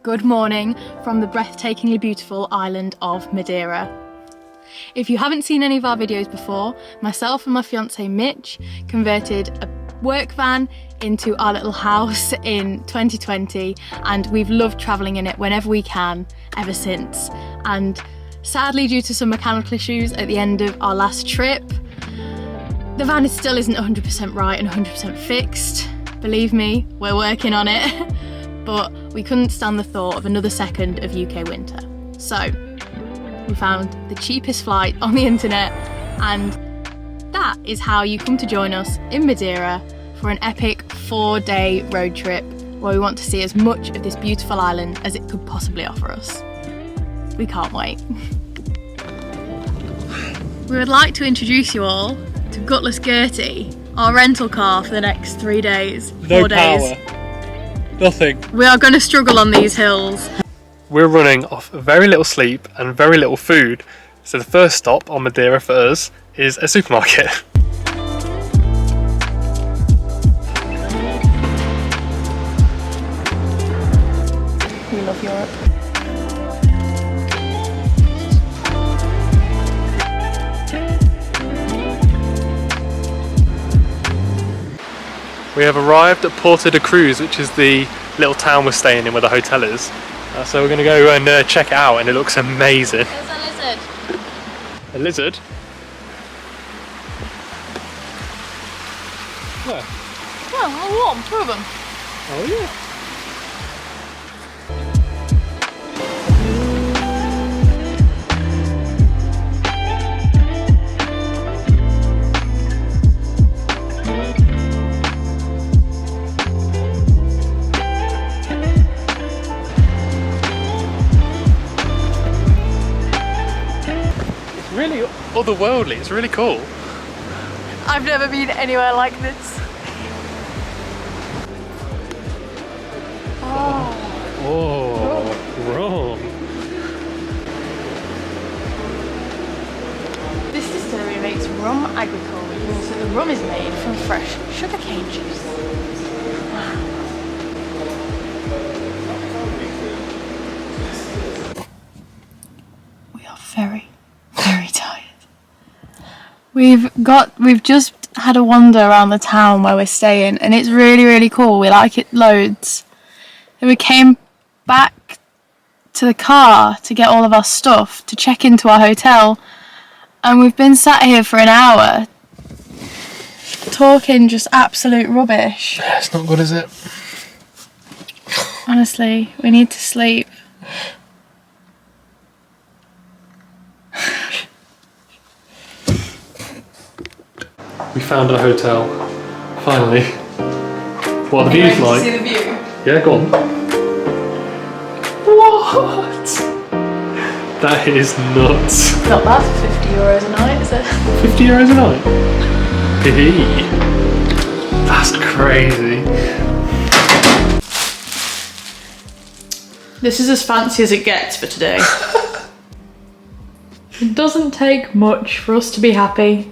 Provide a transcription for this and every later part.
Good morning from the breathtakingly beautiful island of Madeira. If you haven't seen any of our videos before, myself and my fiance Mitch converted a work van into our little house in 2020, and we've loved travelling in it whenever we can ever since. And sadly, due to some mechanical issues at the end of our last trip, the van still isn't 100% right and 100% fixed. Believe me, we're working on it. But we couldn't stand the thought of another second of UK winter. So we found the cheapest flight on the internet, and that is how you come to join us in Madeira for an epic 4-day road trip where we want to see as much of this beautiful island as it could possibly offer us. We can't wait. We would like to introduce you all to Gutless Gertie, our rental car for the next 3 days, 4 days. Nothing. We are going to struggle on these hills. We're running off very little sleep and very little food, so the first stop on Madeira for us is a supermarket. We love Europe. We have arrived at Porto de Cruz, which is the little town we're staying in where the hotel is. So we're going to go and check it out, and it looks amazing. There's a lizard. A lizard? Where? Well, a warm, two of them. Oh yeah. Really otherworldly, it's really cool. I've never been anywhere like this. Oh, wrong. This distillery makes rum agricole, which means that the rum is made from fresh sugarcane juice. Wow. We are very tired. We've just had a wander around the town where we're staying, and it's really cool. We like it loads. Then we came back to the car to get all of our stuff to check into our hotel, and we've been sat here for an hour talking just absolute rubbish. It's not good, is it? Honestly, we need to sleep. We found a hotel, finally. What are the views like? See the view? Yeah, go on. What? That is nuts. Not bad for €50 a night, is it? €50 a night? Hee. That's crazy. This is as fancy as it gets for today. It doesn't take much for us to be happy.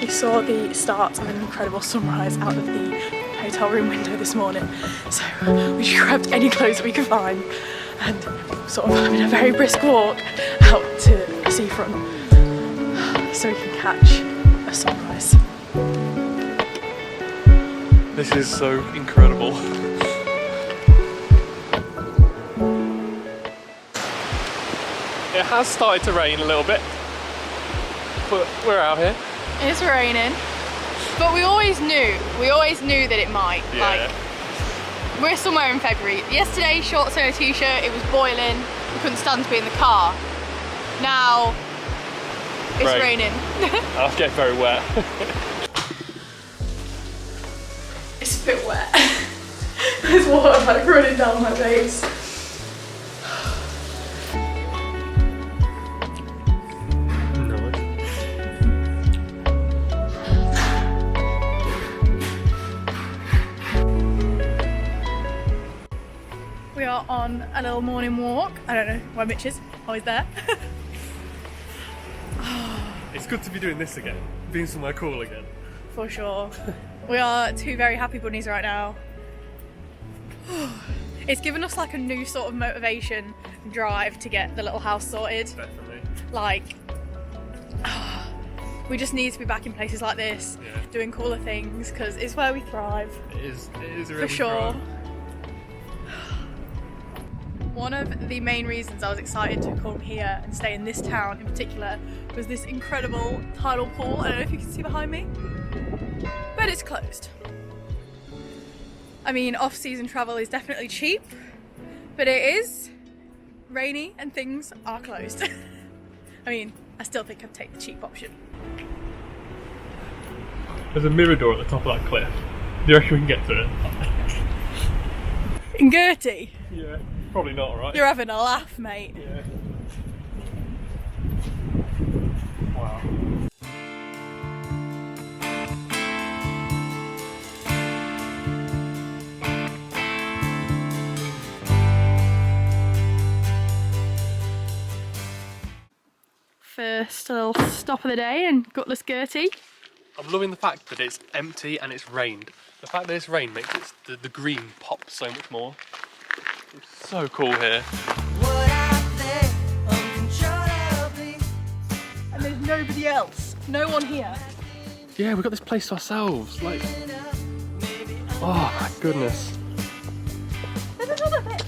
We saw the start of an incredible sunrise out of the hotel room window this morning, so we just grabbed any clothes that we could find and sort of having a very brisk walk out to the seafront so we can catch a sunrise. This is so incredible. It has started to rain a little bit, but we're out here. It's raining, but we always knew that it might. Yeah. Like, we're somewhere in February. Yesterday, shorts and a t-shirt, it was boiling. We couldn't stand to be in the car. Now, it's raining. I'll get very wet. It's a bit wet. There's water like running down my face. We are on a little morning walk. I don't know where Mitch is. Oh, he's there. It's good to be doing this again, being somewhere cool again. For sure. We are two very happy bunnies right now. It's given us like a new sort of motivation and drive to get the little house sorted. Definitely. Like, we just need to be back in places like this, doing cooler things, because it's where we thrive. It is for sure. One of the main reasons I was excited to come here and stay in this town in particular was this incredible tidal pool. I don't know if you can see behind me, but it's closed. I mean, off-season travel is definitely cheap, but it is rainy and things are closed. I mean, I still think I'd take the cheap option. There's a mirror door at the top of that cliff. Do you reckon we can get to it? In Gertie? Yeah, probably not, right? You're having a laugh, mate. Yeah. Wow. First little stop of the day in gutless Gertie. I'm loving the fact that it's empty and it's rained. The fact that it's rained makes the green pop so much more. It's so cool here. And there's nobody else. No one here. Yeah, we've got this place to ourselves. Like, oh my goodness. There's another bit.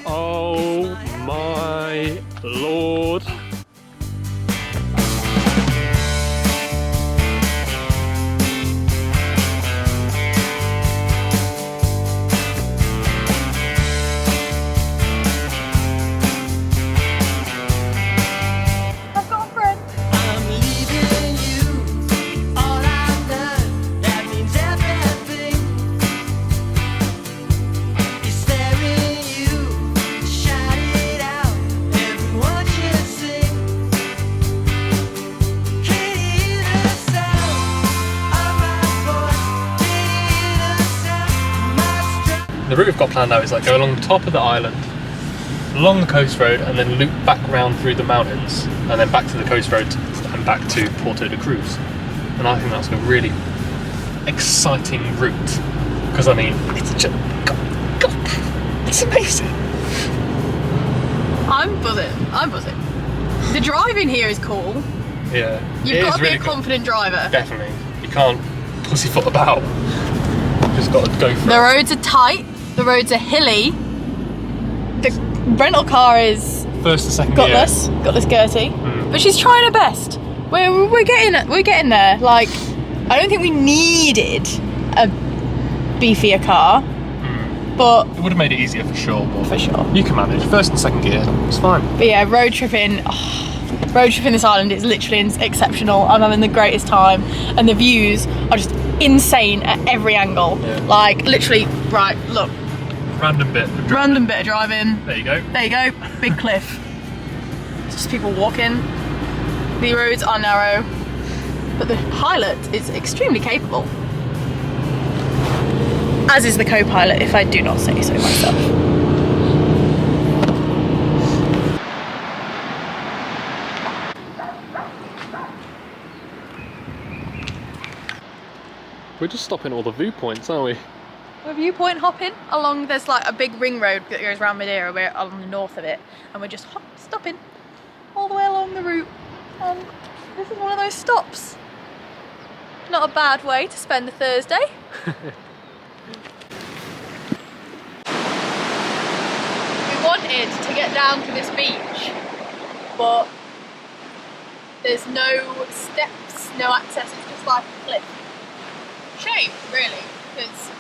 Oh my lord. The route we've got planned out is like go along the top of the island, along the coast road, and then loop back round through the mountains, and then back to the coast road and back to Porto de Cruz. And I think that's a really exciting route, because I mean, it's just, God, it's amazing. I'm buzzing. The driving here is cool. Yeah. You've got to be a confident driver. Definitely. You can't pussyfoot about. You've just got to go for it. The roads are tight. The roads are hilly. The rental car is first and second gutless Gertie, but she's trying her best. We're getting there. Like, I don't think we needed a beefier car, but it would have made it easier for sure. For sure, you can manage first and second gear. It's fine. But yeah, road tripping this island is literally exceptional. I'm having the greatest time, and the views are just insane at every angle. Yeah. Like, literally, right, look. Random bit of driving. There you go. Big cliff. It's just people walking. The roads are narrow, but the pilot is extremely capable. As is the co-pilot, if I do not say so myself. We're just stopping all the viewpoints, aren't we? We're viewpoint hopping along. There's like a big ring road that goes around Madeira. We're on the north of it, and we're just stopping all the way along the route. And this is one of those stops. Not a bad way to spend a Thursday. We wanted to get down to this beach, but there's no steps, no access. It's just like a cliff. Shame, really, because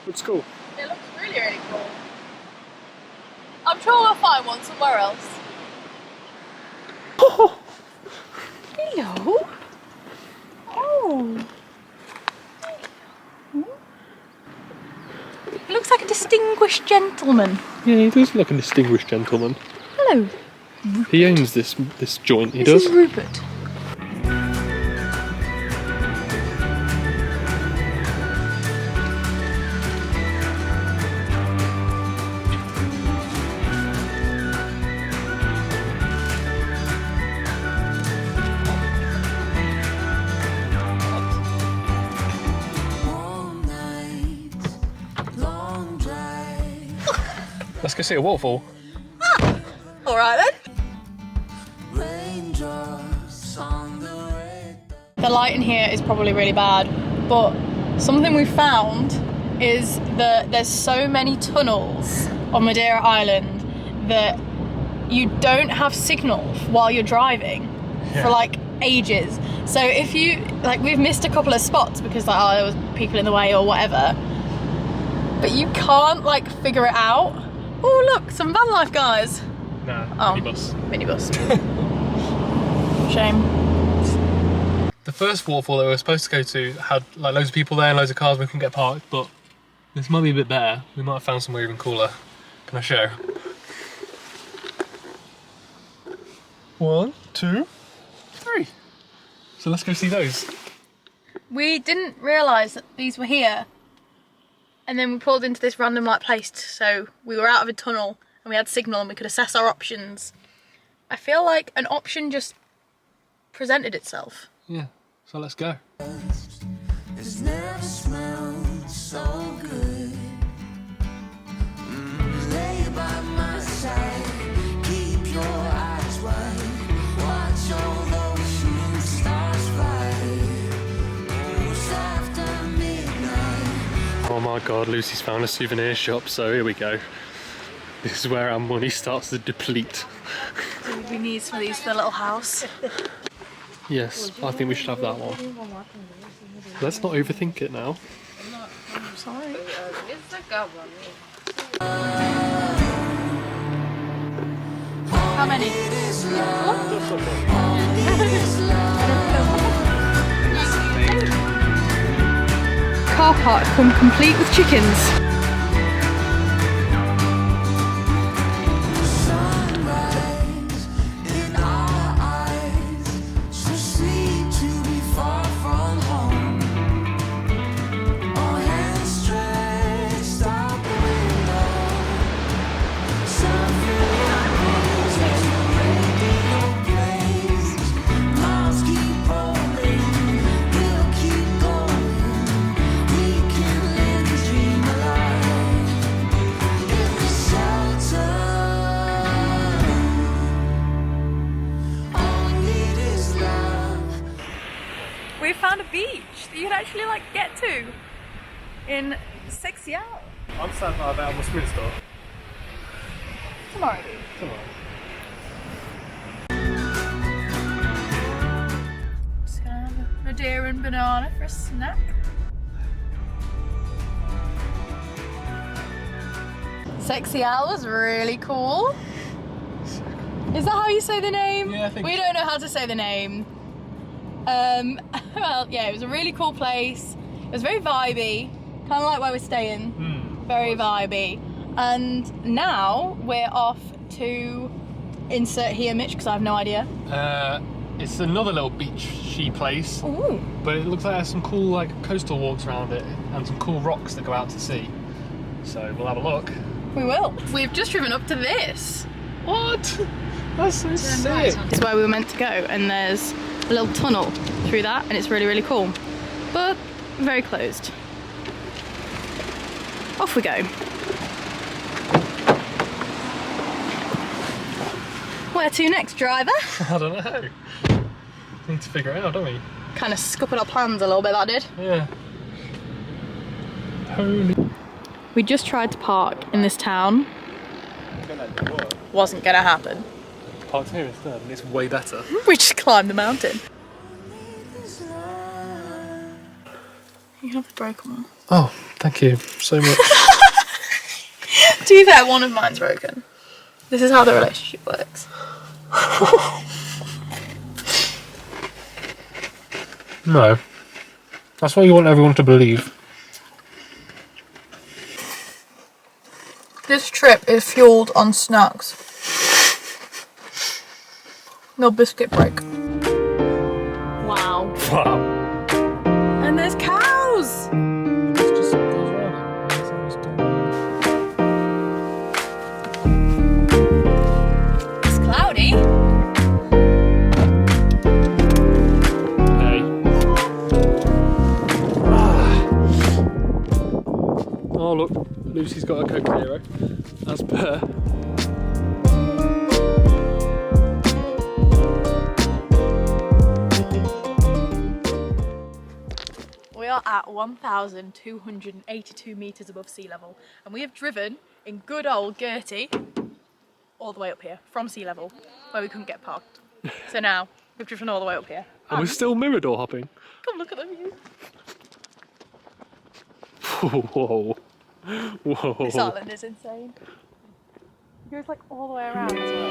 it's cool. It looks really, really cool. I'm sure we'll find one somewhere else. Oh. Hello. Oh. He looks like a distinguished gentleman. Yeah, he does look like a distinguished gentleman. Hello. He owns this joint. He does. This is Rupert. let's go see a waterfall. All right then. The lighting here is probably really bad, but something we found is that there's so many tunnels on Madeira Island that you don't have signal while you're driving for like ages. So if you, like, we've missed a couple of spots because like, oh, there was people in the way or whatever, but you can't like figure it out. Oh look, some van life guys. Nah, minibus. Minibus. Shame. The first waterfall that we were supposed to go to had like loads of people there and loads of cars we couldn't get parked, but this might be a bit better. We might have found somewhere even cooler. Can I show? 1, 2, 3. So let's go see those. We didn't realise that these were here, and then we pulled into this random like place, so we were out of a tunnel and we had signal and we could assess our options. I feel like an option just presented itself. Yeah, so let's go. It's never smelled so good. Lay by my side, keep your eyes wide, watch all those shooting stars fly. Just after midnight. Oh my god, Lucy's found a souvenir shop, so here we go. This is where our money starts to deplete. We need some of these for the little house. Yes, I think we should have that one. Let's not overthink it now. Sorry. How many? Car park come complete with chickens. Sunrise in our eyes, so sweet to be far from home. All hands stretched out the window, suffering eyes as the radio plays. Miles keep rolling, we'll keep going. We can live the dream alive in the shelter. All we need is love. We found a beach that you can actually like get to in 6 hours. I'm sad about that on the sprint stop. Tomorrow, dude. Come on. Just gonna have a Madeira and banana for a snack. Sexy Al was really cool. Is that how you say the name? Yeah, I think we so. don't know how to say the name. Well, yeah, it was a really cool place. It was very vibey, kind of like where we're staying. Very vibey. And now we're off to insert here, Mitch, because I have no idea. It's another little beachy place, Ooh. but it looks like there's some cool like coastal walks around it and some cool rocks that go out to sea. So we'll have a look. We will. We've just driven up to this. What? That's so sick. It's where we were meant to go, and there's a little tunnel through that, and it's really, really cool. But very closed. Off we go. Where to next, driver? I don't know. We need to figure it out, don't we? Kind of scuppered our plans a little bit, that did. Yeah. Holy. We just tried to park in this town. Wasn't gonna happen. Parked here instead, and it's way better. We just climbed the mountain. You have the broken one. Oh, thank you so much. To be fair, one of mine's broken. This is how the relationship works. No. That's what you want everyone to believe. This trip is fueled on snacks. No biscuit break. Wow. Wow. And there's cows! It's just goes around it. It's cloudy. Hey. Ah. Oh look, Lucy's got a Coke Zero. as per. We are at 1,282 metres above sea level, and we have driven in good old Gertie all the way up here from sea level where we couldn't get parked. So now we've driven all the way up here. And we're still Mirador hopping. Come look at the view. Whoa. Whoa. This island is insane. It goes like all the way around as well.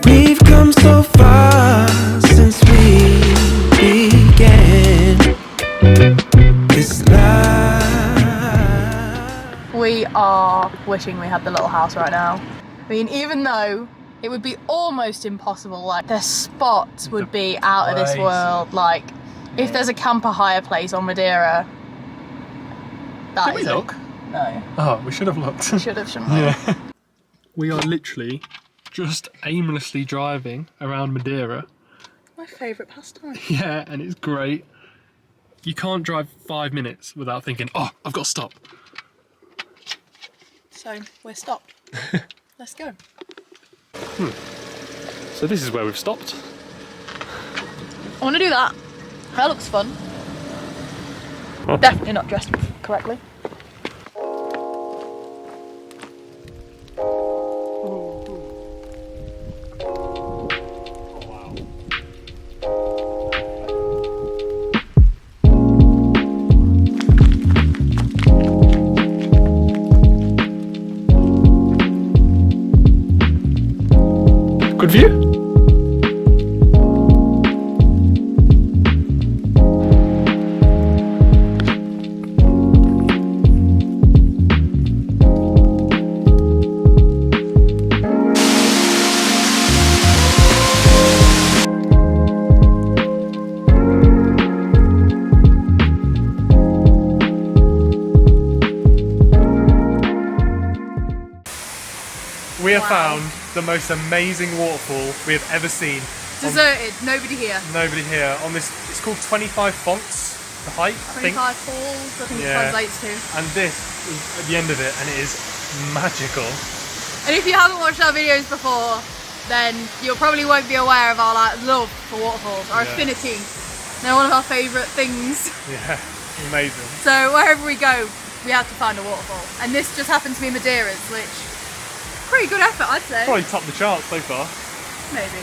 We've come so far since we began this life. We are wishing we had the little house right now. I mean, even though it would be almost impossible, like the spots would be out of this world. Like, if there's a camper hire place on Madeira, that Did is we it. look? No. Oh, we should have looked. We should have, shouldn't we? Yeah. We are literally just aimlessly driving around Madeira. My favourite pastime. Yeah, and it's great. You can't drive 5 minutes without thinking, oh, I've got to stop. So, we're stopped. Let's go. So this is where we've stopped. I want to do that. That looks fun. Definitely not dressed correctly. Good view? We have found the most amazing waterfall we have ever seen. Deserted, nobody here. Nobody here on this. It's called 25 fonts. The height, I think. 25 falls, I think Yeah. it translates to. And this is at the end of it, and it is magical. And if you haven't watched our videos before, then you probably won't be aware of our love for waterfalls, our Yeah. affinity. They're one of our favourite things. Yeah, amazing. So wherever we go, we have to find a waterfall. And this just happened to be Madeira's, which pretty good effort, I'd say. Probably topped the charts so far. Maybe.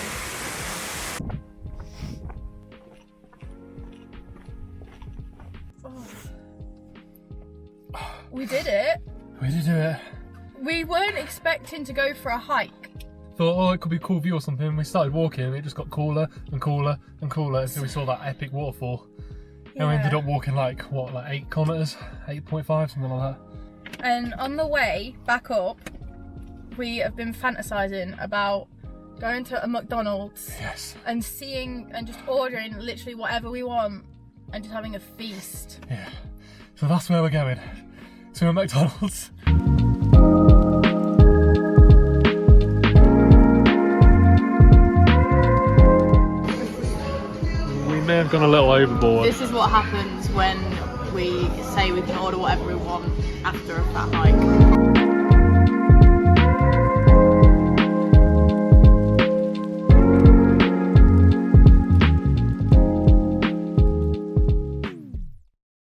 We did it. We did do it. We weren't expecting to go for a hike. Thought, oh, it could be a cool view or something. We started walking, and it just got cooler and cooler and cooler until we saw that epic waterfall. And we ended Yeah. up walking like, what, like 8 kilometres? 8.5, something like that. And on the way back up, we have been fantasising about going to a McDonald's Yes. and seeing and just ordering literally whatever we want and just having a feast. Yeah. So that's where we're going. To a McDonald's. We may have gone a little overboard. This is what happens when we say we can order whatever we want after a fat hike.